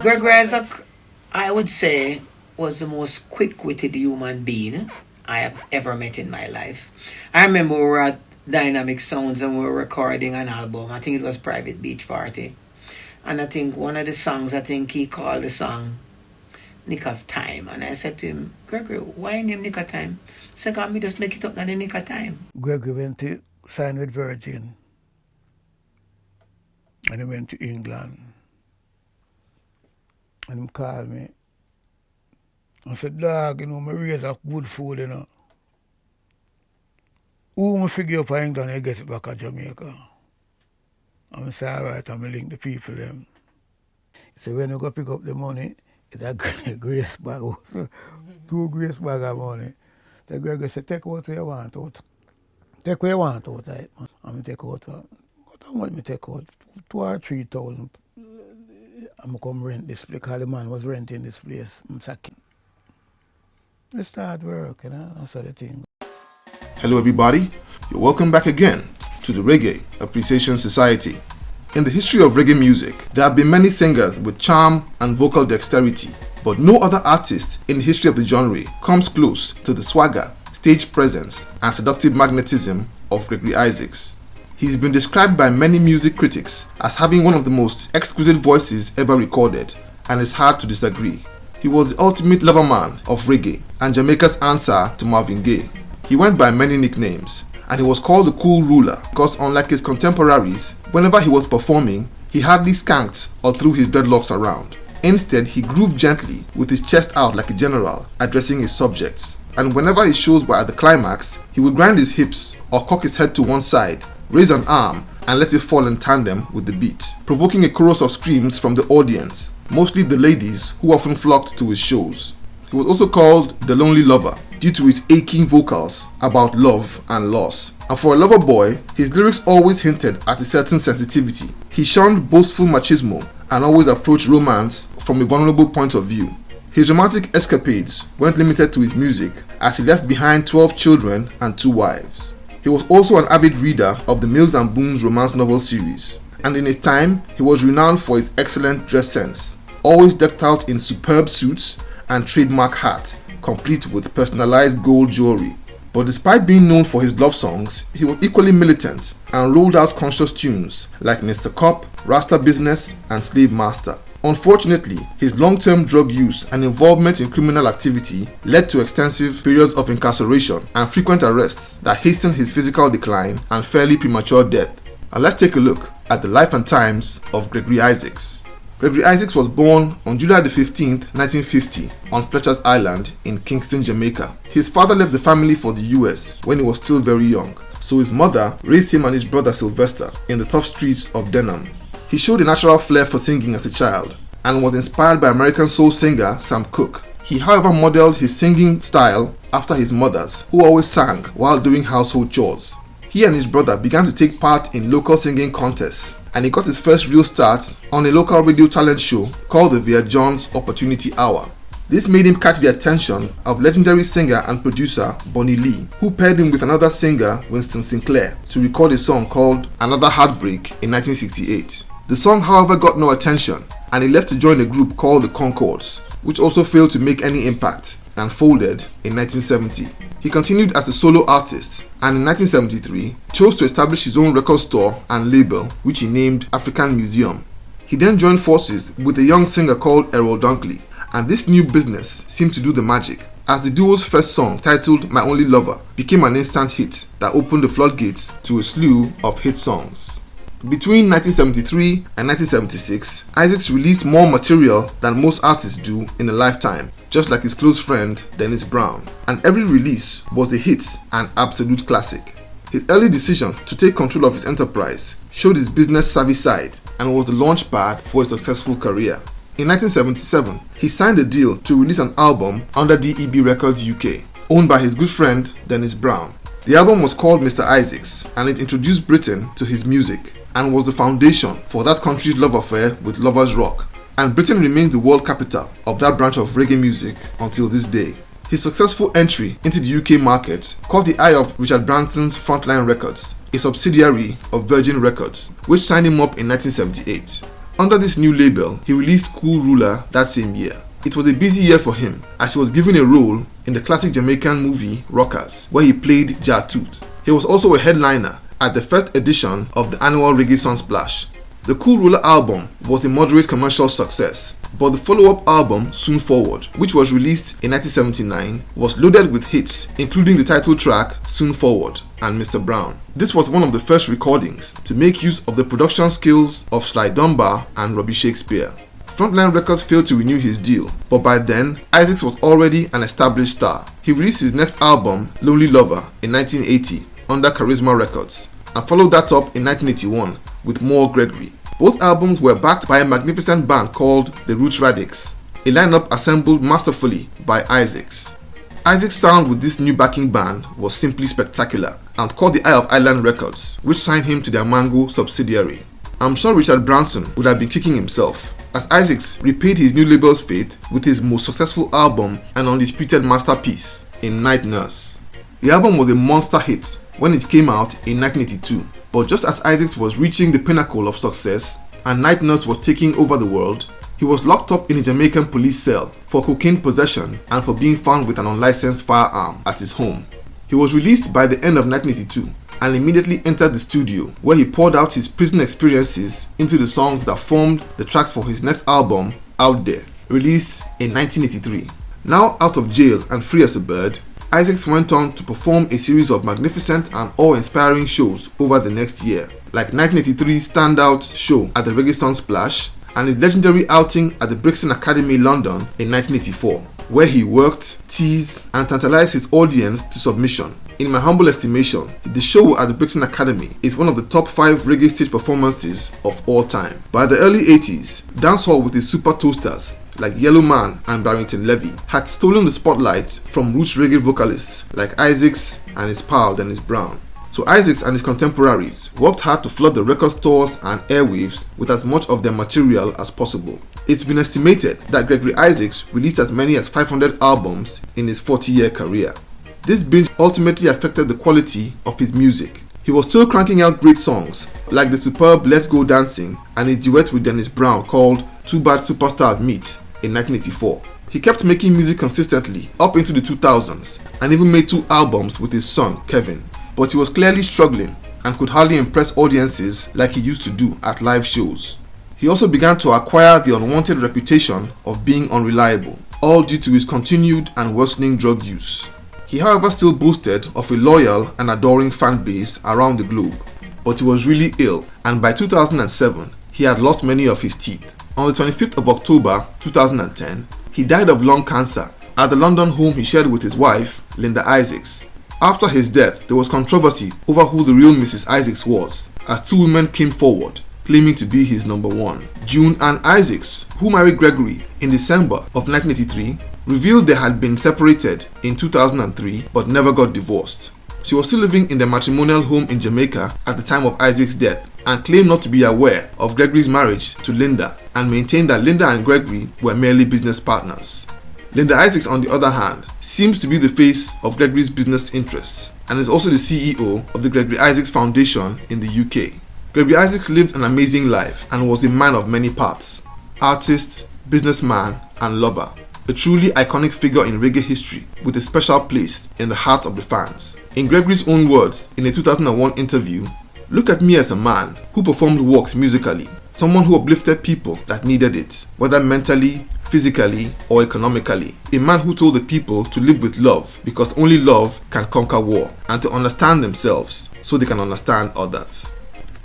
Gregory Isaacs, I would say, was the most quick-witted human being I have ever met in my life. I remember we were at Dynamic Sounds and we were recording an album. I think it was Private Beach Party. And I think one of the songs, I think he called the song Nick of Time. And I said to him, Gregory, why name Nick of Time? He said, "God, me just make it up now the Nick of Time." Gregory went to sign with Virgin and he went to England. And he called me. I said, dog, me raise up good food, Who me figure for England, I get it back to Jamaica. And I said, all right, I'm link the people them. He said, when you go pick up the money, it's a grace bag, 2 grace bag of money. The Gregory said, take out what you want out. Take what you want out, right? And I take out, how much me take out? 2 or 3,000. I'm come rent this place because the man was renting this place. I'm sacking. Let's start work, That's the thing. Hello everybody, you're welcome back again to the Reggae Appreciation Society. In the history of reggae music, there have been many singers with charm and vocal dexterity, but no other artist in the history of the genre comes close to the swagger, stage presence, and seductive magnetism of Gregory Isaacs. He's been described by many music critics as having one of the most exquisite voices ever recorded, and it's hard to disagree. He was the ultimate lover man of reggae and Jamaica's answer to Marvin Gaye. He went by many nicknames, and he was called the Cool Ruler because unlike his contemporaries, whenever he was performing, he hardly skanked or threw his dreadlocks around. Instead, he grooved gently with his chest out like a general, addressing his subjects. And whenever his shows were at the climax, he would grind his hips or cock his head to one side, raise an arm, and let it fall in tandem with the beat, provoking a chorus of screams from the audience, mostly the ladies who often flocked to his shows. He was also called the Lonely Lover due to his aching vocals about love and loss. And for a lover boy, his lyrics always hinted at a certain sensitivity. He shunned boastful machismo and always approached romance from a vulnerable point of view. His romantic escapades weren't limited to his music, as he left behind 12 children and 2 wives. He was also an avid reader of the Mills and Boon's romance novel series, and in his time, he was renowned for his excellent dress sense, always decked out in superb suits and trademark hat, complete with personalized gold jewelry. But despite being known for his love songs, he was equally militant and rolled out conscious tunes like Mr. Cop, Rasta Business, and Slave Master. Unfortunately, his long-term drug use and involvement in criminal activity led to extensive periods of incarceration and frequent arrests that hastened his physical decline and fairly premature death. And let's take a look at the life and times of Gregory Isaacs. Gregory Isaacs was born on July 15, 1950 on Fletcher's Island in Kingston, Jamaica. His father left the family for the US when he was still very young, so his mother raised him and his brother Sylvester in the tough streets of Denham. He showed a natural flair for singing as a child and was inspired by American soul singer Sam Cooke. He, however, modeled his singing style after his mother's, who always sang while doing household chores. He and his brother began to take part in local singing contests, and he got his first real start on a local radio talent show called the Via John's Opportunity Hour. This made him catch the attention of legendary singer and producer Bonnie Lee, who paired him with another singer, Winston Sinclair, to record a song called Another Heartbreak in 1968. The song, however, got no attention, and he left to join a group called the Concords, which also failed to make any impact and folded in 1970. He continued as a solo artist, and in 1973 chose to establish his own record store and label, which he named African Museum. He then joined forces with a young singer called Errol Dunkley, and this new business seemed to do the magic, as the duo's first song, titled My Only Lover, became an instant hit that opened the floodgates to a slew of hit songs. Between 1973 and 1976, Isaacs released more material than most artists do in a lifetime, just like his close friend Dennis Brown, and every release was a hit and absolute classic. His early decision to take control of his enterprise showed his business savvy side and was the launchpad for a successful career. In 1977, he signed a deal to release an album under DEB Records UK, owned by his good friend Dennis Brown. The album was called Mr. Isaacs, and it introduced Britain to his music and was the foundation for that country's love affair with Lovers Rock. And Britain remains the world capital of that branch of reggae music until this day. His successful entry into the UK market caught the eye of Richard Branson's Frontline Records, a subsidiary of Virgin Records, which signed him up in 1978. Under this new label, he released Cool Ruler that same year. It was a busy year for him as he was given a role in the classic Jamaican movie Rockers, where he played Jatut. He was also a headliner at the first edition of the annual Reggae Sunsplash. The Cool Ruler album was a moderate commercial success, but the follow-up album, Soon Forward, which was released in 1979, was loaded with hits, including the title track Soon Forward and Mr. Brown. This was one of the first recordings to make use of the production skills of Sly Dunbar and Robbie Shakespeare. Frontline Records failed to renew his deal, but by then, Isaacs was already an established star. He released his next album, Lonely Lover, in 1980 under Charisma Records, and followed that up in 1981 with More Gregory. Both albums were backed by a magnificent band called the Roots Radics, a lineup assembled masterfully by Isaacs. Isaacs' sound with this new backing band was simply spectacular and caught the eye of Island Records, which signed him to their Mango subsidiary. I'm sure Richard Branson would have been kicking himself, as Isaacs repaid his new label's faith with his most successful album and undisputed masterpiece in Night Nurse. The album was a monster hit when it came out in 1982, but just as Isaacs was reaching the pinnacle of success and Night Nurse was taking over the world, he was locked up in a Jamaican police cell for cocaine possession and for being found with an unlicensed firearm at his home. He was released by the end of 1982 and immediately entered the studio, where he poured out his prison experiences into the songs that formed the tracks for his next album, Out There, released in 1983. Now out of jail and free as a bird, Isaacs went on to perform a series of magnificent and awe-inspiring shows over the next year, like 1983's standout show at the Reggae Sunsplash and his legendary outing at the Brixton Academy, London in 1984, where he worked, teased, and tantalized his audience to submission. In my humble estimation, the show at the Brixton Academy is one of the top 5 reggae stage performances of all time. By the early 80s, dancehall with its super toasters like Yellow Man and Barrington Levy had stolen the spotlight from roots reggae vocalists like Isaacs and his pal Dennis Brown. So Isaacs and his contemporaries worked hard to flood the record stores and airwaves with as much of their material as possible. It's been estimated that Gregory Isaacs released as many as 500 albums in his 40-year career. This binge ultimately affected the quality of his music. He was still cranking out great songs like the superb Let's Go Dancing and his duet with Dennis Brown called Two Bad Superstars Meet in 1984. He kept making music consistently up into the 2000s and even made 2 albums with his son Kevin, but he was clearly struggling and could hardly impress audiences like he used to do at live shows. He also began to acquire the unwanted reputation of being unreliable, all due to his continued and worsening drug use. He however still boasted of a loyal and adoring fan base around the globe, but he was really ill, and by 2007 he had lost many of his teeth. On the 25th of October 2010, he died of lung cancer at the London home he shared with his wife, Linda Isaacs. After his death, there was controversy over who the real Mrs. Isaacs was, as 2 women came forward claiming to be his number one. June Ann Isaacs, who married Gregory in December of 1983, revealed they had been separated in 2003 but never got divorced. She was still living in their matrimonial home in Jamaica at the time of Isaacs' death and claimed not to be aware of Gregory's marriage to Linda and maintained that Linda and Gregory were merely business partners. Linda Isaacs, on the other hand, seems to be the face of Gregory's business interests and is also the CEO of the Gregory Isaacs Foundation in the UK. Gregory Isaacs lived an amazing life and was a man of many parts: artist, businessman, and lover. A truly iconic figure in reggae history with a special place in the hearts of the fans. In Gregory's own words in a 2001 interview, "Look at me as a man who performed works musically, someone who uplifted people that needed it, whether mentally, physically, or economically. A man who told the people to live with love because only love can conquer war, and to understand themselves so they can understand others."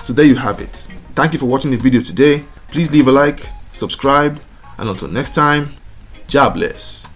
So there you have it. Thank you for watching the video today. Please leave a like, subscribe, and until next time, God bless.